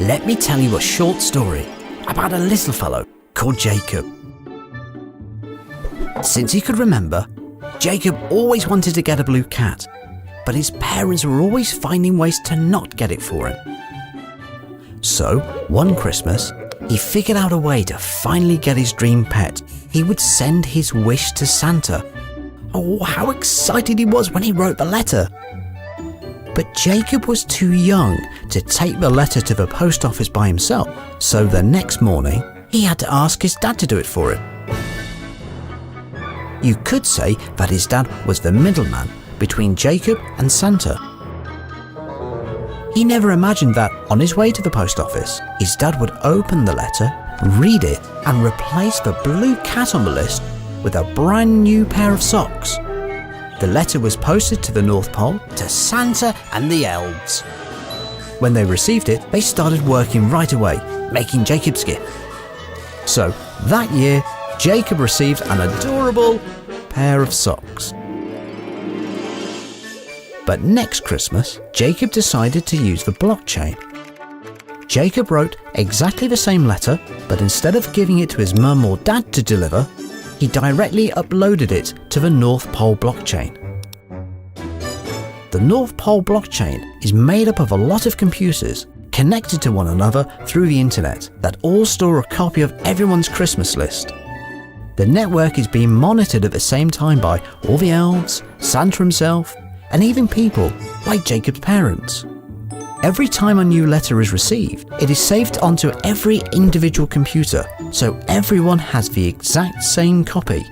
let me tell you a short story about a little fellow called Jacob. Since he could remember, Jacob always wanted to get a blue cat, but his parents were always finding ways to not get it for him. So, one Christmas, he figured out a way to finally get his dream pet. He would send his wish to Santa. Oh, how excited he was when he wrote the letter! But Jacob was too young to take the letter to the post office by himself, so the next morning he had to ask his dad to do it for him. You could say that his dad was the middleman between Jacob and Santa. He never imagined that on his way to the post office, his dad would open the letter, read it, and replace the blue cat on the list with a brand new pair of socks. The letter was posted to the North Pole, to Santa and the elves. When they received it, they started working right away, making Jacob's gift. So, that year, Jacob received an adorable pair of socks. But next Christmas, Jacob decided to use the blockchain. Jacob wrote exactly the same letter, but instead of giving it to his mum or dad to deliver, he directly uploaded it to the North Pole blockchain. The North Pole blockchain is made up of a lot of computers connected to one another through the internet that all store a copy of everyone's Christmas list. The network is being monitored at the same time by all the elves, Santa himself, and even people like Jacob's parents. Every time a new letter is received, it is saved onto every individual computer, so everyone has the exact same copy.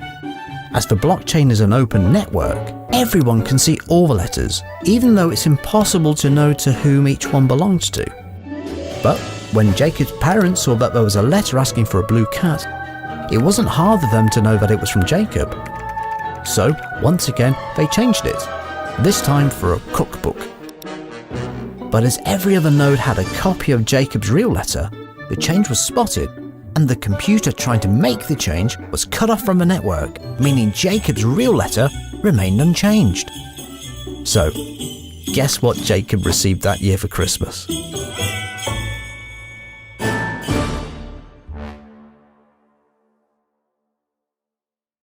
As the blockchain is an open network, everyone can see all the letters, even though it's impossible to know to whom each one belongs to. But when Jacob's parents saw that there was a letter asking for a blue cat, it wasn't hard for them to know that it was from Jacob. So, once again, they changed it, this time for a cookbook. But as every other node had a copy of Jacob's real letter, the change was spotted, and the computer trying to make the change was cut off from the network, meaning Jacob's real letter remained unchanged. So, guess what Jacob received that year for Christmas?